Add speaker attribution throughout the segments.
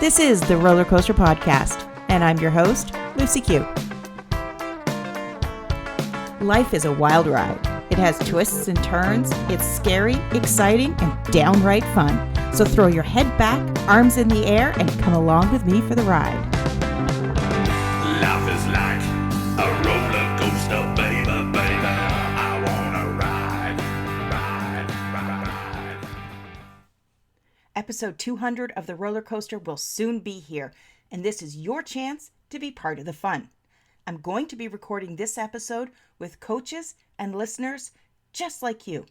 Speaker 1: This is the Roller Coaster Podcast, and I'm your host, Lucy Q. Life is a wild ride. It has twists and turns. It's scary, exciting, and downright fun. So throw your head back, arms in the air, and come along with me for the ride.
Speaker 2: Life is like a roller coaster, baby, baby. I wanna ride.
Speaker 1: Episode 200 of the roller coaster will soon be here, and this is your chance to be part of the fun. I'm going to be recording this episode with coaches and listeners just like you.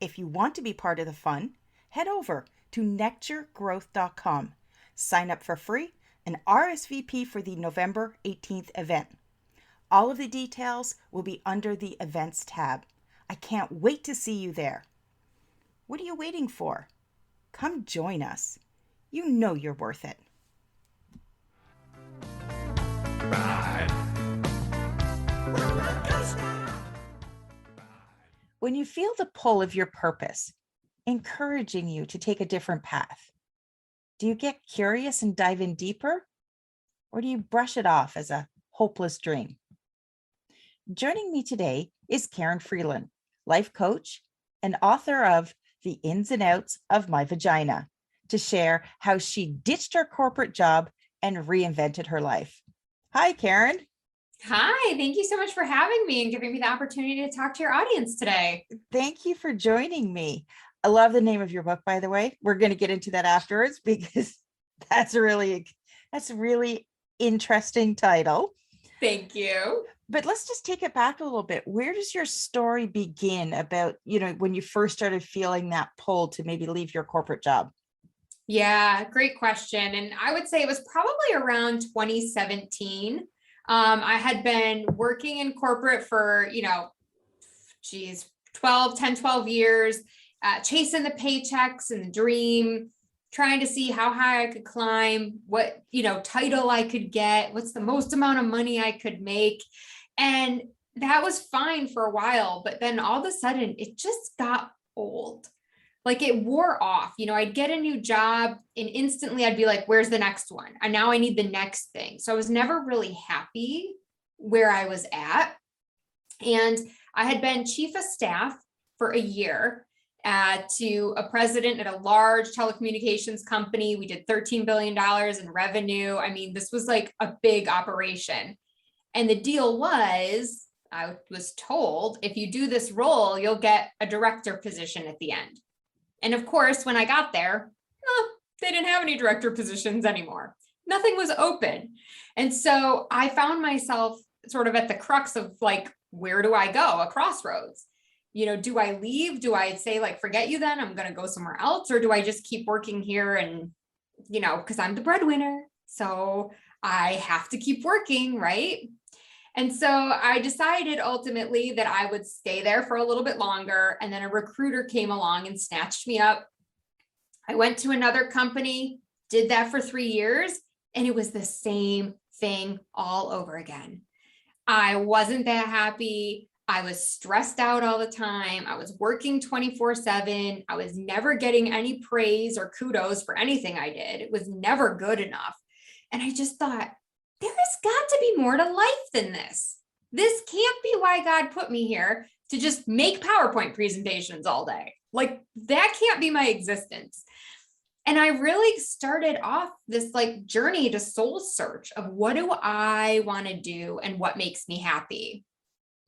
Speaker 1: If you want to be part of the fun, head over to nectargrowth.com. Sign up for free and RSVP for the November 18th event. All of the details will be under the events tab. I can't wait to see you there. What are you waiting for? Come join us. You know you're worth it.
Speaker 2: Ride.
Speaker 1: When you feel the pull of your purpose, encouraging you to take a different path, do you get curious and dive in deeper? Or do you brush it off as a hopeless dream? Joining me today is Karin Freeland, life coach and author of The Ins and Outs of My Vagina, to share how she ditched her corporate job and reinvented her life. Hi, Karin.
Speaker 3: Hi, thank you so much for having me and giving me the opportunity to talk to your audience today.
Speaker 1: Thank you for joining me. I love the name of your book, by the way. We're going to get into that afterwards because that's a really interesting title.
Speaker 3: Thank you.
Speaker 1: But let's just take it back a little bit. Where does your story begin about, when you first started feeling that pull to maybe leave your corporate job?
Speaker 3: Yeah, great question. And I would say it was probably around 2017. I had been working in corporate for, 12 years, chasing the paychecks and the dream, trying to see how high I could climb, what, title I could get, what's the most amount of money I could make. And that was fine for a while, but then all of a sudden it just got old. Like it wore off. I'd get a new job and instantly I'd be like, where's the next one? And now I need the next thing. So I was never really happy where I was at. And I had been chief of staff for a year to a president at a large telecommunications company. We did $13 billion in revenue. I mean, this was like a big operation. And the deal was, I was told, if you do this role, you'll get a director position at the end. And of course, when I got there, they didn't have any director positions anymore. Nothing was open. And so I found myself sort of at the crux of like, where do I go? A crossroads. Do I leave? Do I say like, forget you then, I'm going to go somewhere else? Or do I just keep working here and, because I'm the breadwinner, so I have to keep working, right? And so I decided ultimately that I would stay there for a little bit longer. And then a recruiter came along and snatched me up. I went to another company, did that for 3 years, and it was the same thing all over again. I wasn't that happy. I was stressed out all the time. I was working 24/7. I was never getting any praise or kudos for anything I did. It was never good enough. And I just thought, there has got to be more to life than this. This can't be why God put me here to just make PowerPoint presentations all day. Like that can't be my existence. And I really started off this like journey to soul search of what do I want to do and what makes me happy.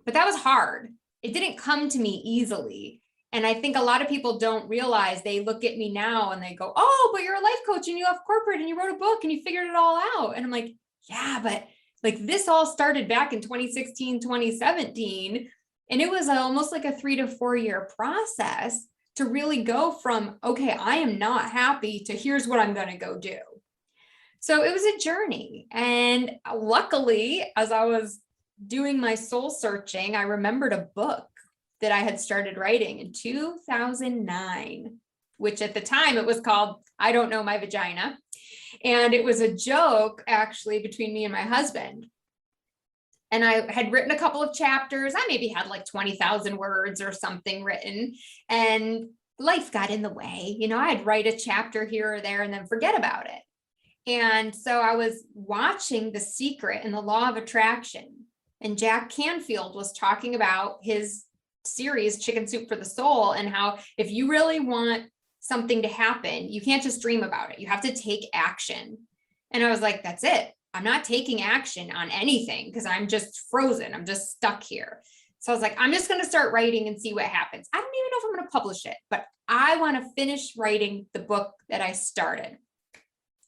Speaker 3: But that was hard. It didn't come to me easily. And I think a lot of people don't realize, they look at me now and they go, oh, but you're a life coach and you left corporate and you wrote a book and you figured it all out. And I'm like, yeah, but like this all started back in 2016, 2017. And it was almost like a 3 to 4 year process to really go from, okay, I am not happy to here's what I'm going to go do. So it was a journey. And luckily, as I was doing my soul searching, I remembered a book that I had started writing in 2009, which at the time it was called I Don't Know My Vagina. And it was a joke actually between me and my husband. And I had written a couple of chapters. I maybe had like 20,000 words or something written, and life got in the way. I'd write a chapter here or there and then forget about it. And so I was watching The Secret and the Law of Attraction, and Jack Canfield was talking about his series, Chicken Soup for the Soul, and how if you really want something to happen, you can't just dream about it. You have to take action. And I was like, that's it. I'm not taking action on anything because I'm just frozen. I'm just stuck here. So I was like, I'm just going to start writing and see what happens. I don't even know if I'm going to publish it, but I want to finish writing the book that I started.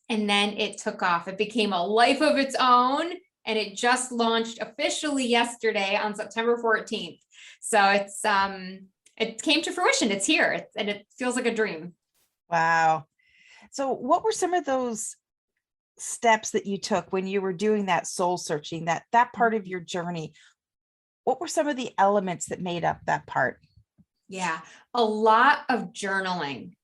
Speaker 3: And then it took off. It became a life of its own. And it just launched officially yesterday on September 14th. So it came to fruition. It's here, and it feels like a dream.
Speaker 1: Wow. So what were some of those steps that you took when you were doing that soul searching, that part of your journey? What were some of the elements that made up that part?
Speaker 3: Yeah, a lot of journaling.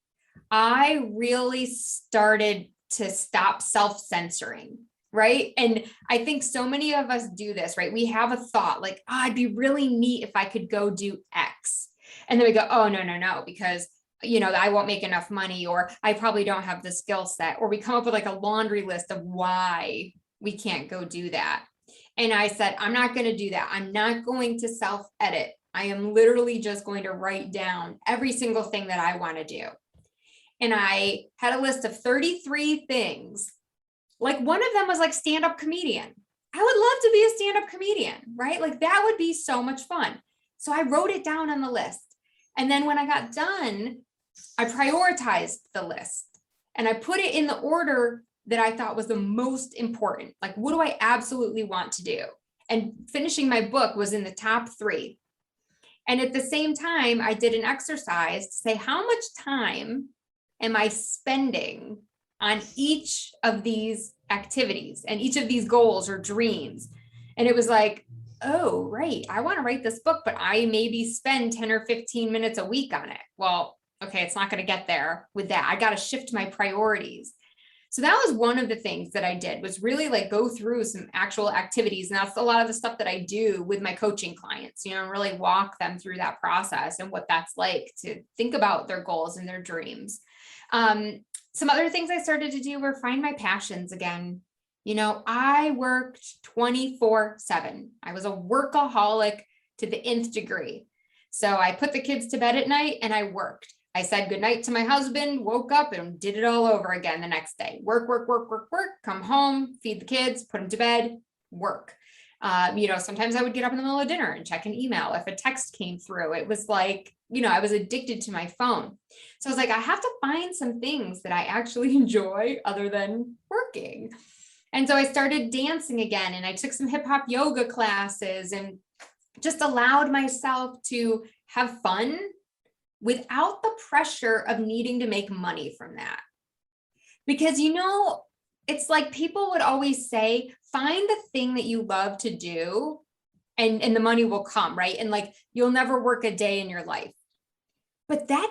Speaker 3: I really started to stop self-censoring, right? And I think so many of us do this, right? We have a thought like, oh, I'd be really neat if I could go do X. And then we go, oh, no, because, I won't make enough money, or I probably don't have the skill set, or we come up with like a laundry list of why we can't go do that. And I said, I'm not going to do that. I'm not going to self-edit. I am literally just going to write down every single thing that I want to do. And I had a list of 33 things. Like one of them was like stand-up comedian. I would love to be a stand-up comedian, right? Like that would be so much fun. So I wrote it down on the list. And then when I got done, I prioritized the list and I put it in the order that I thought was the most important. Like, what do I absolutely want to do? And finishing my book was in the top 3. And at the same time, I did an exercise to say, how much time am I spending on each of these activities and each of these goals or dreams? And it was like, oh, right, I want to write this book, but I maybe spend 10 or 15 minutes a week on it. Well, okay, it's not going to get there with that. I got to shift my priorities. So that was one of the things that I did, was really like go through some actual activities. And that's a lot of the stuff that I do with my coaching clients, and really walk them through that process and what that's like to think about their goals and their dreams. Some other things I started to do were find my passions again. I worked 24/7. I was a workaholic to the nth degree. So I put the kids to bed at night and I worked. I said goodnight to my husband, woke up and did it all over again the next day. Work, come home, feed the kids, put them to bed, work. Sometimes I would get up in the middle of dinner and check an email. If a text came through, it was like, I was addicted to my phone. So I was like, I have to find some things that I actually enjoy other than working. And so I started dancing again, and I took some hip hop yoga classes and just allowed myself to have fun without the pressure of needing to make money from that. Because, it's like people would always say, find the thing that you love to do and the money will come, right? And like, you'll never work a day in your life. But I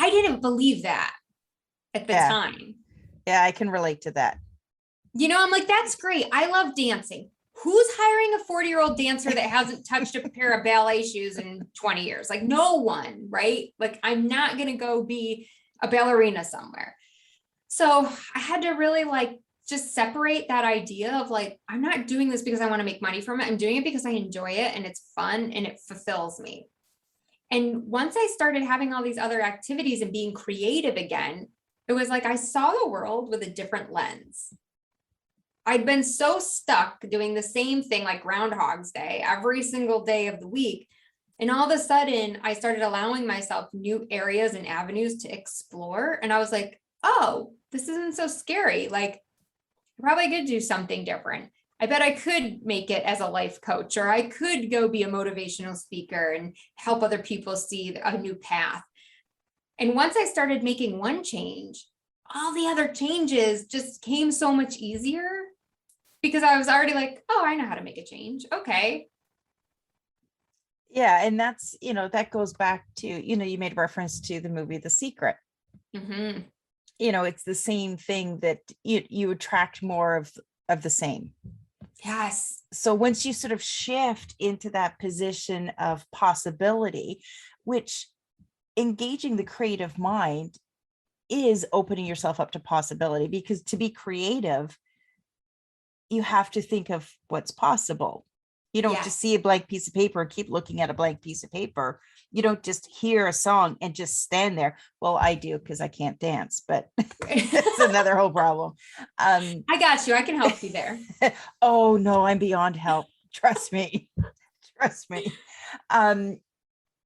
Speaker 3: didn't believe that at the time.
Speaker 1: Yeah, I can relate to that.
Speaker 3: I'm like, that's great. I love dancing. Who's hiring a 40-year-old dancer that hasn't touched a pair of ballet shoes in 20 years? Like no one, right? Like I'm not going to go be a ballerina somewhere. So I had to really just separate that idea of I'm not doing this because I want to make money from it. I'm doing it because I enjoy it and it's fun and it fulfills me. And once I started having all these other activities and being creative again, it was like I saw the world with a different lens. I'd been so stuck doing the same thing like Groundhog's Day every single day of the week. And all of a sudden I started allowing myself new areas and avenues to explore. And I was like, oh, this isn't so scary. I probably could do something different. I bet I could make it as a life coach, or I could go be a motivational speaker and help other people see a new path. And once I started making one change, all the other changes just came so much easier because I was already like, oh, I know how to make a change. Okay.
Speaker 1: Yeah. And that's, that goes back to, you made reference to the movie, The Secret.
Speaker 3: Mm-hmm.
Speaker 1: It's the same thing that you attract more of the same.
Speaker 3: Yes.
Speaker 1: So once you sort of shift into that position of possibility, which engaging the creative mind is opening yourself up to possibility, because to be creative, you have to think of what's possible. You don't just
Speaker 3: Yes.
Speaker 1: see a blank piece of paper and keep looking at a blank piece of paper. You don't just hear a song and just stand there. Well, I do, because I can't dance, but that's another whole problem.
Speaker 3: I got you. I can help you there.
Speaker 1: Oh no, I'm beyond help. Trust me. Trust me. Um,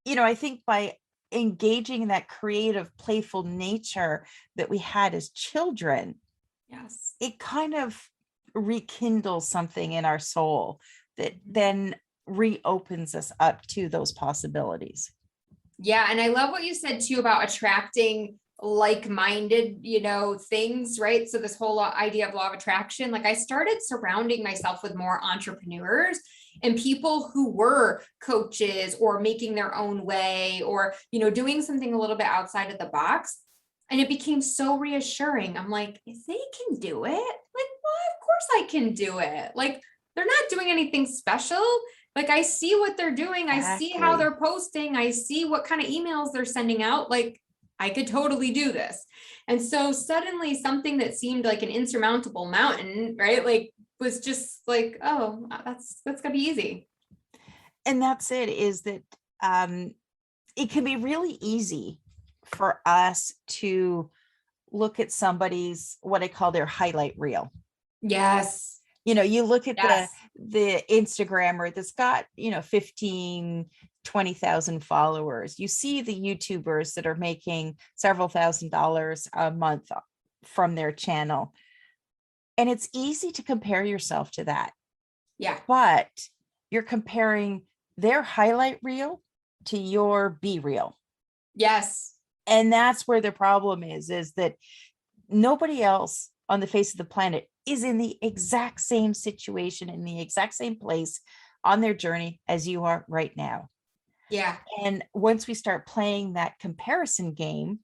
Speaker 1: I think by engaging in that creative, playful nature that we had as children,
Speaker 3: Yes.
Speaker 1: it kind of rekindles something in our soul that then reopens us up to those possibilities.
Speaker 3: Yeah. And I love what you said too about attracting like-minded, things, right? So this whole idea of law of attraction, like I started surrounding myself with more entrepreneurs and people who were coaches or making their own way or, doing something a little bit outside of the box. And it became so reassuring. I'm like, if they can do it, like, well, of course I can do it. Like, they're not doing anything special. Like, I see what they're doing. I see how
Speaker 1: Exactly.
Speaker 3: they're posting. I see what kind of emails they're sending out. Like, I could totally do this. And so suddenly something that seemed like an insurmountable mountain, right? Like, was just like, oh, that's gonna be easy.
Speaker 1: And that's it, is that it can be really easy for us to look at somebody's, what I call their highlight reel.
Speaker 3: Yes.
Speaker 1: You look at
Speaker 3: Yes.
Speaker 1: the Instagrammer that's got 15, 20,000 followers. You see the YouTubers that are making several $1,000s a month from their channel, and it's easy to compare yourself to that,
Speaker 3: Yeah.
Speaker 1: but you're comparing their highlight reel to your be reel.
Speaker 3: Yes.
Speaker 1: And that's where the problem is that nobody else on the face of the planet is in the exact same situation, in the exact same place on their journey as you are right now.
Speaker 3: Yeah.
Speaker 1: And once we start playing that comparison game,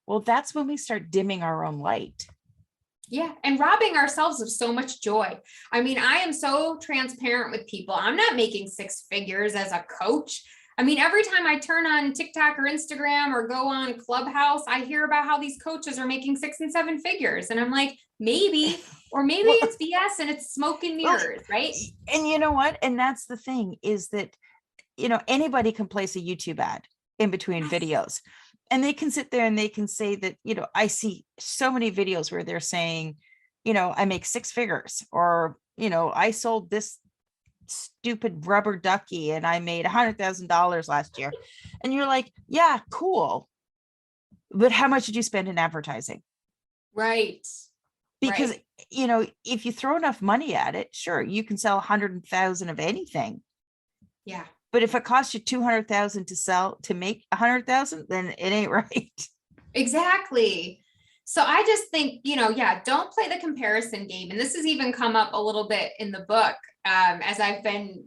Speaker 1: well, that's when we start dimming our own light.
Speaker 3: Yeah. And robbing ourselves of so much joy. I mean, I am so transparent with people. I'm not making six figures as a coach. I mean, every time I turn on TikTok or Instagram or go on Clubhouse, I hear about how these coaches are making 6 and 7 figures. And I'm like, maybe, or maybe
Speaker 1: Well,
Speaker 3: it's BS and it's smoke and mirrors, right?
Speaker 1: and you know what? And that's the thing, is that, anybody can place a YouTube ad in between
Speaker 3: Yes.
Speaker 1: videos, and they can sit there and they can say that, I see so many videos where they're saying, I make 6 figures, or, I sold this stupid rubber ducky and I made $100,000 last year. And you're like, yeah, cool. But how much did you spend in advertising?
Speaker 3: Right.
Speaker 1: Because,
Speaker 3: Right.
Speaker 1: if you throw enough money at it, sure, you can sell 100,000 of anything.
Speaker 3: Yeah.
Speaker 1: But if it costs you 200,000 to make 100,000, then it ain't right.
Speaker 3: Exactly. So I just think, yeah, don't play the comparison game. And this has even come up a little bit in the book, as I've been,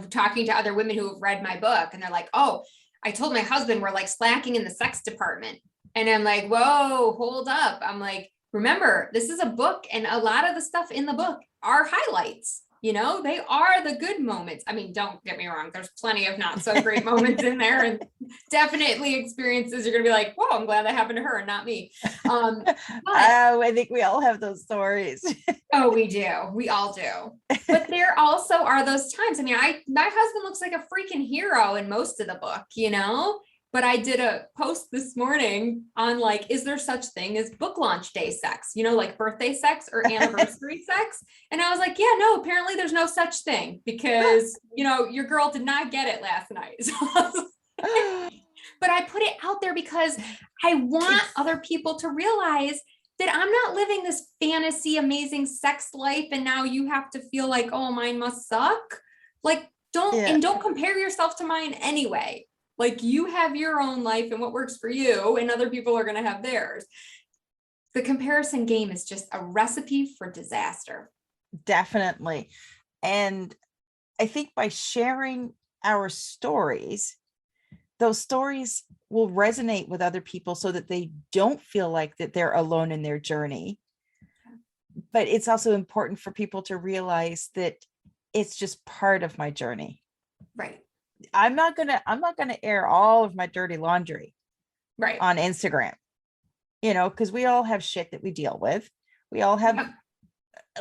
Speaker 3: talking to other women who have read my book, and they're like, oh, I told my husband we're like slacking in the sex department. And I'm like, whoa, hold up. I'm like, remember, this is a book, and a lot of the stuff in the book are highlights. They are the good moments. I mean, don't get me wrong. There's plenty of not so great moments in there, and definitely experiences you're going to be like, whoa, I'm glad that happened to her and not me. But
Speaker 1: I think we all have those stories.
Speaker 3: oh, we do. We all do. But there also are those times. I mean, my husband looks like a freaking hero in most of the book, but I did a post this morning on like, is there such thing as book launch day sex, like birthday sex or anniversary sex? And I was like, yeah, no, apparently there's no such thing, because, your girl did not get it last night. But I put it out there because I want other people to realize that I'm not living this fantasy, amazing sex life, and now you have to feel like, oh, mine must suck. Like, don't compare yourself to mine anyway. Like, you have your own life and what works for you, and other people are going to have theirs. The comparison game is just a recipe for disaster.
Speaker 1: Definitely. And I think by sharing our stories, those stories will resonate with other people so that they don't feel like that they're alone in their journey. But it's also important for people to realize that it's just part of my journey.
Speaker 3: Right.
Speaker 1: I'm not gonna air all of my dirty laundry
Speaker 3: right
Speaker 1: on Instagram. because we all have shit that we deal with. We all have,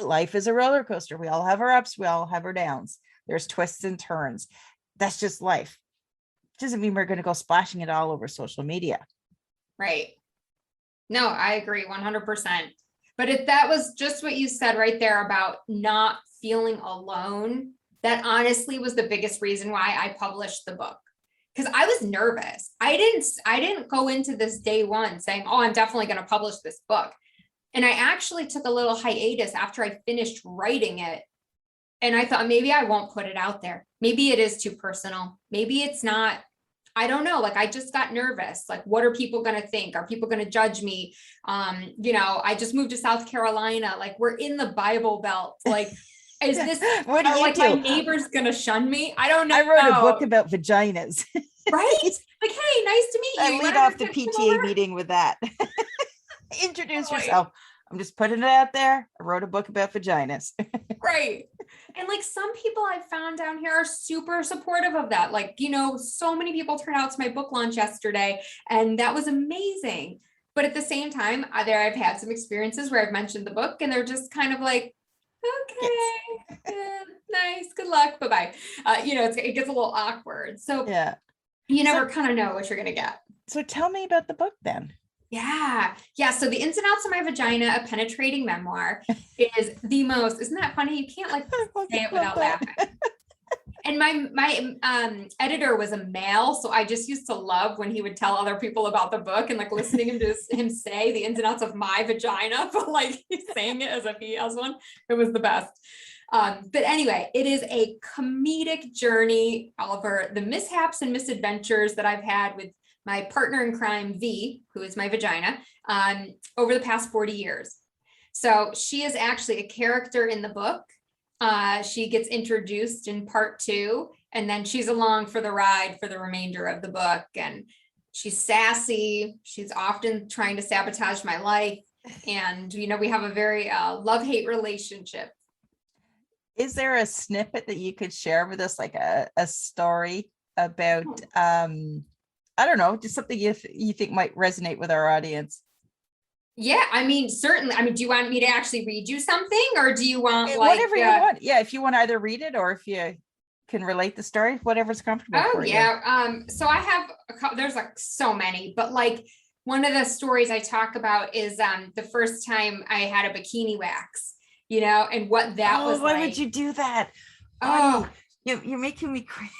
Speaker 1: life is a roller coaster. We all have our ups, we all have our downs. There's twists and turns. That's just life. Doesn't mean we're going to go splashing it all over social media.
Speaker 3: Right. No, I agree 100%. But if that was just what you said right there about not feeling alone, that honestly was the biggest reason why I published the book. Because I was nervous. I didn't go into this day one saying, oh, I'm definitely going to publish this book. And I actually took a little hiatus after I finished writing it. And I thought maybe I won't put it out there. Maybe it is too personal. Maybe it's not. I don't know. Like, I just got nervous. Like, what are people going to think? Are people going to judge me? I just moved to South Carolina. Like, we're in the Bible Belt. Like, is this,
Speaker 1: what do you
Speaker 3: like,
Speaker 1: do?
Speaker 3: my neighbor's going to shun me? I don't know.
Speaker 1: I wrote a book about vaginas.
Speaker 3: Right? Like, hey, nice to meet you.
Speaker 1: I lead off the PTA meeting with that. Introduce yourself. I'm just putting it out there. I wrote a book about vaginas.
Speaker 3: Right. And like, some people I've found down here are super supportive of that. Like, so many people turned out to my book launch yesterday, and that was amazing. But at the same time, I've had some experiences where I've mentioned the book and they're just kind of like, okay, nice, good luck, bye-bye. It gets a little awkward. So
Speaker 1: yeah,
Speaker 3: you never kind of know what you're going to get.
Speaker 1: So tell me about the book then.
Speaker 3: Yeah. So The Ins and Outs of My Vagina, a penetrating memoir, is the most, isn't that funny? You can't like say it without laughing. And my editor was a male, so I just used to love when he would tell other people about the book and like listening to him say the ins and outs of my vagina, but like he's saying it as if he has one. It was the best. But anyway, it is a comedic journey over the mishaps and misadventures that I've had with my partner in crime, V, who is my vagina, over the past 40 years. So she is actually a character in the book. She gets introduced in part 2, and then she's along for the ride for the remainder of the book. And she's sassy. She's often trying to sabotage my life. And, we have a very love-hate relationship.
Speaker 1: Is there a snippet that you could share with us, like a story about, I don't know, just something you think might resonate with our audience?
Speaker 3: Yeah, certainly. Do you want me to actually read you something, or do you want
Speaker 1: whatever you want? Yeah, if you want to either read it or if you can relate the story, whatever's comfortable for you.
Speaker 3: So I have there's like so many, but like one of the stories I talk about is the first time I had a bikini wax, and what that was like.
Speaker 1: Why would you do that?
Speaker 3: Oh,
Speaker 1: you're making me crazy.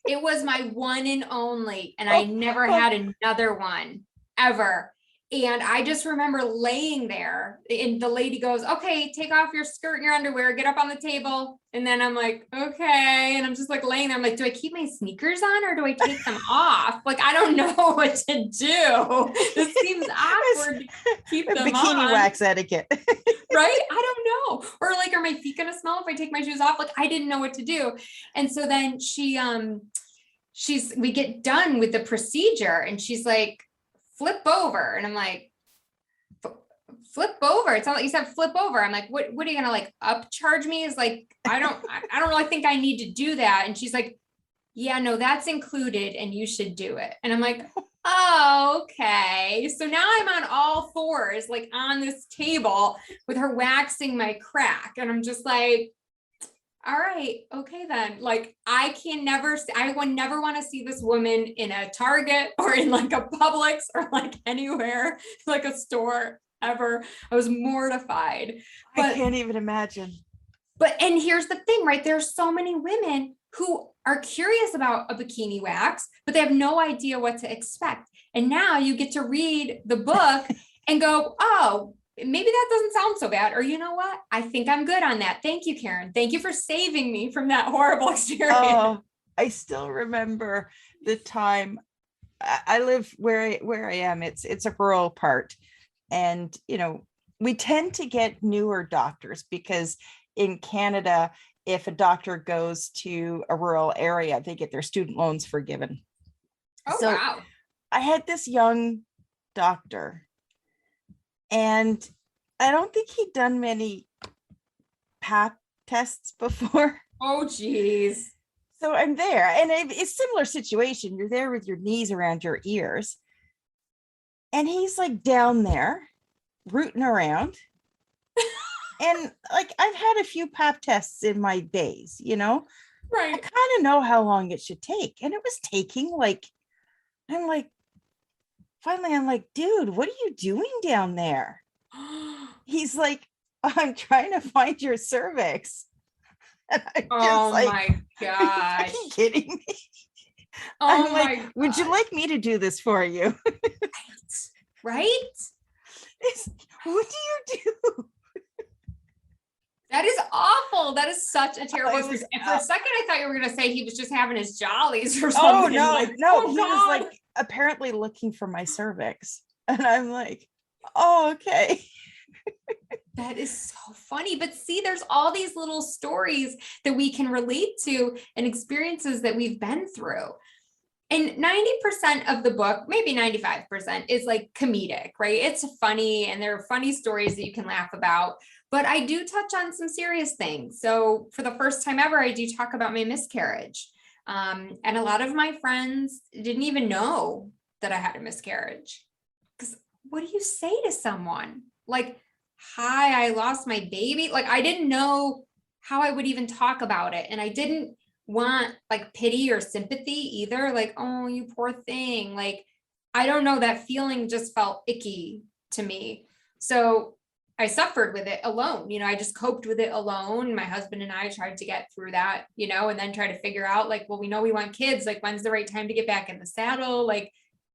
Speaker 3: It was my one and only, and I never had another one ever. And I just remember laying there, and the lady goes, okay, take off your skirt and your underwear, get up on the table. And then I'm like, okay. And I'm just like laying there. I'm like, do I keep my sneakers on or do I take them off? Like, I don't know what to do. This seems awkward to keep them
Speaker 1: bikini
Speaker 3: on.
Speaker 1: Wax etiquette.
Speaker 3: Right? I don't know. Or like, are my feet going to smell if I take my shoes off? Like, I didn't know what to do. And so then we get done with the procedure and she's like, flip over. And I'm like, flip over. It's not like you said flip over. I'm like, what are you gonna like upcharge me? Is like, I don't really think I need to do that. And she's like, yeah, no, that's included and you should do it. And I'm like, oh, okay. So now I'm on all fours, like on this table with her waxing my crack. And I'm just like, all right, okay then. Like I would never want to see this woman in a Target or in like a Publix or like anywhere, like a store ever. I was mortified.
Speaker 1: I can't even imagine.
Speaker 3: And here's the thing, right? There's so many women who are curious about a bikini wax, but they have no idea what to expect. And now you get to read the book and go, oh, maybe that doesn't sound so bad. Or you know what? I think I'm good on that. Thank you, Karin. Thank you for saving me from that horrible experience.
Speaker 1: Oh, I still remember the time I live where I am. It's a rural part. And, we tend to get newer doctors because in Canada, if a doctor goes to a rural area, they get their student loans forgiven.
Speaker 3: Oh,
Speaker 1: so
Speaker 3: wow.
Speaker 1: I had this young doctor. And I don't think he'd done many pap tests before.
Speaker 3: Oh, geez.
Speaker 1: So I'm there. And it's a similar situation. You're there with your knees around your ears. And he's like down there rooting around. And like I've had a few pap tests in my days, I
Speaker 3: Right.
Speaker 1: kind of know how long it should take. And it was taking like, I'm like, finally, I'm like, dude, what are you doing down there? He's like, I'm trying to find your cervix. And I'm just
Speaker 3: Oh
Speaker 1: like,
Speaker 3: my
Speaker 1: are you fucking
Speaker 3: gosh.
Speaker 1: kidding me?
Speaker 3: Oh
Speaker 1: I'm like,
Speaker 3: my
Speaker 1: would you
Speaker 3: gosh.
Speaker 1: like me to do this for you?
Speaker 3: Right?
Speaker 1: What do you do?
Speaker 3: That is awful. That is such a terrible
Speaker 1: It was,
Speaker 3: experience. And for a second, I thought you were going to say he was just having his jollies or
Speaker 1: oh
Speaker 3: something.
Speaker 1: no,
Speaker 3: Like,
Speaker 1: no,
Speaker 3: oh
Speaker 1: he was
Speaker 3: God.
Speaker 1: like apparently looking for my cervix. And I'm like, oh, okay.
Speaker 3: That is so funny. But see, there's all these little stories that we can relate to and experiences that we've been through. And 90% of the book, maybe 95%, is like comedic, right? It's funny and there are funny stories that you can laugh about. But I do touch on some serious things. So for the first time ever, I do talk about my miscarriage. And a lot of my friends didn't even know that I had a miscarriage. Because what do you say to someone? Like, hi, I lost my baby. Like, I didn't know how I would even talk about it. And I didn't want like pity or sympathy either. Like, oh, you poor thing. Like, I don't know, that feeling just felt icky to me. So I suffered with it alone. I just coped with it alone. My husband and I tried to get through that, and then try to figure out like, well, we know we want kids. Like, when's the right time to get back in the saddle? Like,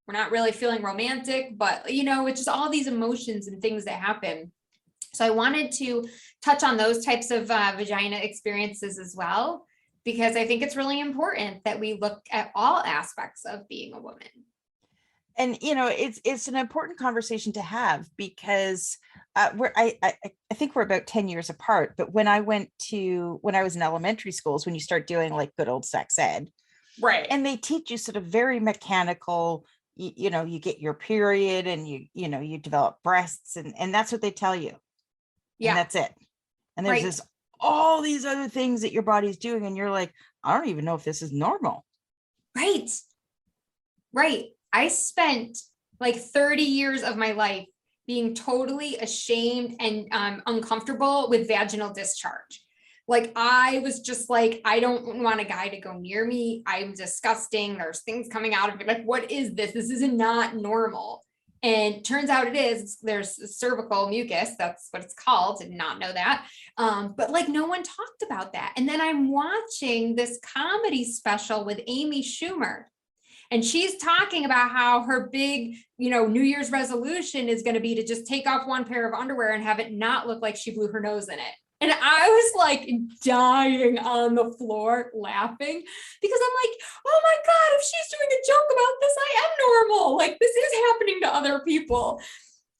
Speaker 3: we're not really feeling romantic, but it's just all these emotions and things that happen. So I wanted to touch on those types of vagina experiences as well, because I think it's really important that we look at all aspects of being a woman.
Speaker 1: And it's an important conversation to have because I think we're about 10 years apart. But when I was in elementary schools, when you start doing like good old sex ed,
Speaker 3: Right.
Speaker 1: and they teach you sort of very mechanical, you get your period and you develop breasts and that's what they tell you.
Speaker 3: Yeah.
Speaker 1: And that's it. And there's all these other things that your body's doing. And you're like, I don't even know if this is normal.
Speaker 3: Right. Right. I spent like 30 years of my life being totally ashamed and uncomfortable with vaginal discharge. Like, I was just like, I don't want a guy to go near me. I'm disgusting. There's things coming out of it. Like, what is this? This is not normal. And turns out it is. There's cervical mucus. That's what it's called. Did not know that. But like, no one talked about that. And then I'm watching this comedy special with Amy Schumer. And she's talking about how her big, New Year's resolution is going to be to just take off one pair of underwear and have it not look like she blew her nose in it. And I was like dying on the floor laughing because I'm like, oh my God, if she's doing a joke about this, I am normal. Like, this is happening to other people.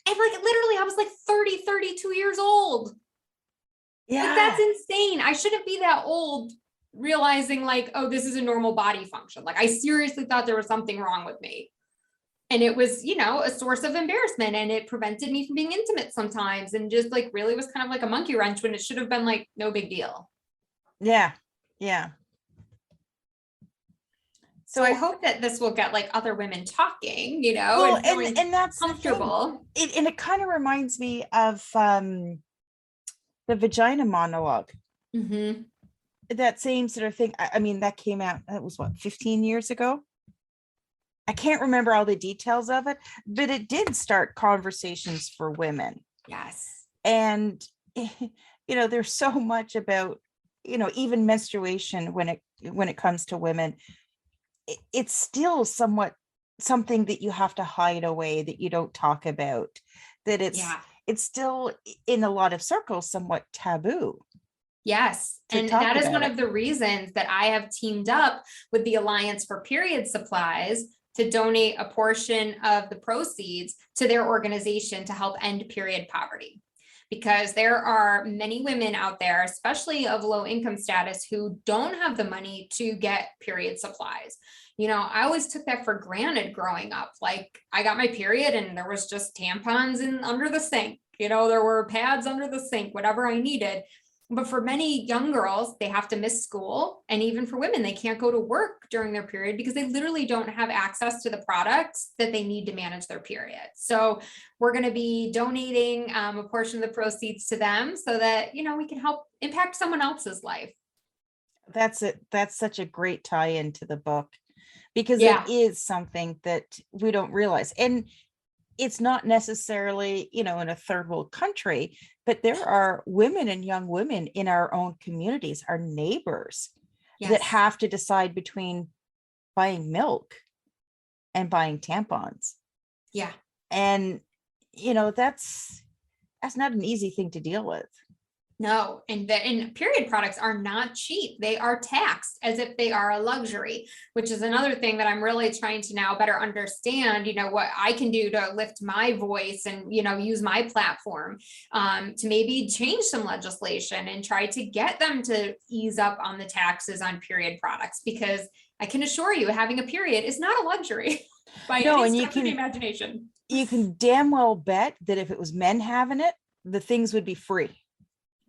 Speaker 3: And like, literally, I was like 30, 32 years old.
Speaker 1: Yeah.
Speaker 3: Like, that's insane. I shouldn't be that old realizing like, oh, this is a normal body function. Like, I seriously thought there was something wrong with me. And it was, a source of embarrassment, and it prevented me from being intimate sometimes, and just like really was kind of like a monkey wrench when it should have been like no big deal.
Speaker 1: Yeah. Yeah.
Speaker 3: So I hope that this will get like other women talking,
Speaker 1: well,
Speaker 3: and feeling
Speaker 1: and that's
Speaker 3: comfortable.
Speaker 1: And it kind of reminds me of the Vagina Monologue.
Speaker 3: Mm-hmm.
Speaker 1: That same sort of thing. I mean, that came out, that was what, 15 years ago? I can't remember all the details of it, but it did start conversations for women.
Speaker 3: Yes.
Speaker 1: And, there's so much about, even menstruation when it comes to women, it's still somewhat something that you have to hide away, that you don't talk about, that it's still in a lot of circles somewhat taboo.
Speaker 3: Yes. And that is one of the reasons that I have teamed up with the Alliance for Period Supplies to donate a portion of the proceeds to their organization to help end period poverty. Because there are many women out there, especially of low income status, who don't have the money to get period supplies. I always took that for granted growing up. Like, I got my period and there was just tampons under the sink. There were pads under the sink, whatever I needed. But for many young girls, they have to miss school. And even for women, they can't go to work during their period because they literally don't have access to the products that they need to manage their period. So we're going to be donating a portion of the proceeds to them so that, we can help impact someone else's life.
Speaker 1: That's it. That's such a great tie-in to the book, because
Speaker 3: Yeah.
Speaker 1: it is something that we don't realize. And it's not necessarily, in a third world country, but there are women and young women in our own communities, our neighbors, that
Speaker 3: Yes.
Speaker 1: have to decide between buying milk and buying tampons.
Speaker 3: Yeah.
Speaker 1: And, that's not an easy thing to deal with.
Speaker 3: No, and period products are not cheap. They are taxed as if they are a luxury, which is another thing that I'm really trying to now better understand, what I can do to lift my voice and, use my platform to maybe change some legislation and try to get them to ease up on the taxes on period products, because I can assure you having a period is not a luxury by any stretch of the imagination.
Speaker 1: You can damn well bet that if it was men having it, the things would be free.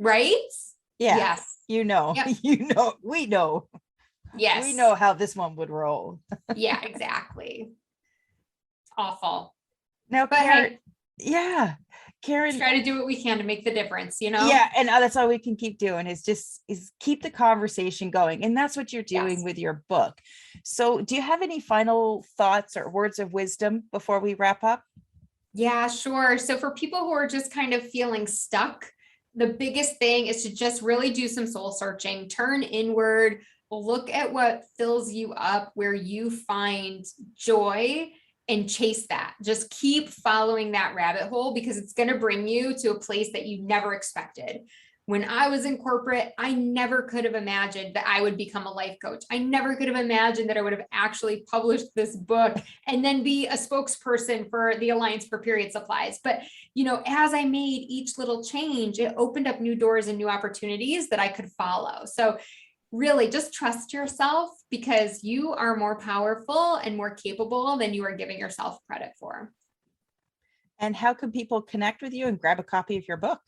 Speaker 3: Right?
Speaker 1: Yeah.
Speaker 3: Yes.
Speaker 1: Yep. We know.
Speaker 3: Yes.
Speaker 1: We know how this one would roll.
Speaker 3: Yeah, exactly. Awful.
Speaker 1: Now,
Speaker 3: But
Speaker 1: Karin,
Speaker 3: hey,
Speaker 1: Karin,
Speaker 3: try to do what we can to make the difference,
Speaker 1: Yeah, and that's all we can keep doing is keep the conversation going. And that's what you're doing with your book. So do you have any final thoughts or words of wisdom before we wrap up?
Speaker 3: Yeah, sure. So for people who are just kind of feeling stuck, the biggest thing is to just really do some soul searching, turn inward, look at what fills you up, where you find joy, and chase that. Just keep following that rabbit hole, because it's going to bring you to a place that you never expected. When I was in corporate, I never could have imagined that I would become a life coach. I never could have imagined that I would have actually published this book and then be a spokesperson for the Alliance for Period Supplies. But, as I made each little change, it opened up new doors and new opportunities that I could follow. So really just trust yourself, because you are more powerful and more capable than you are giving yourself credit for.
Speaker 1: And how can people connect with you and grab a copy of your book?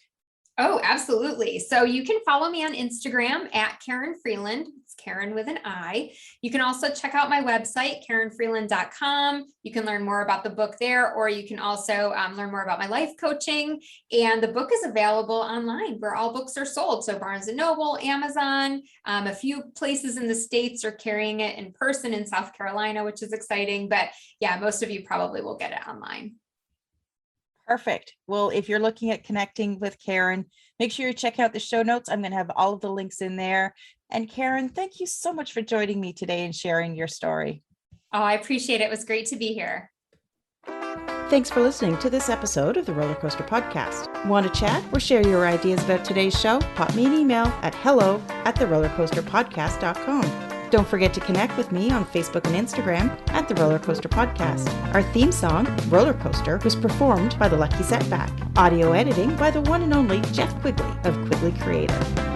Speaker 3: Oh, absolutely. So you can follow me on Instagram at Karin Freeland. It's Karin with an I. You can also check out my website, karinfreeland.com. You can learn more about the book there, or you can also learn more about my life coaching. And the book is available online where all books are sold. So Barnes & Noble, Amazon, a few places in the States are carrying it in person in South Carolina, which is exciting. But yeah, most of you probably will get it online.
Speaker 1: Perfect. Well, if you're looking at connecting with Karin, make sure you check out the show notes. I'm going to have all of the links in there. And Karin, thank you so much for joining me today and sharing your story.
Speaker 3: Oh, I appreciate it. It was great to be here.
Speaker 1: Thanks for listening to this episode of the Roller Coaster Podcast. Want to chat or share your ideas about today's show? Pop me an email at hello@therollercoasterpodcast.com. Don't forget to connect with me on Facebook and Instagram at The Roller Coaster Podcast. Our theme song, Roller Coaster, was performed by The Lucky Setback. Audio editing by the one and only Jeff Quigley of Quigley Creative.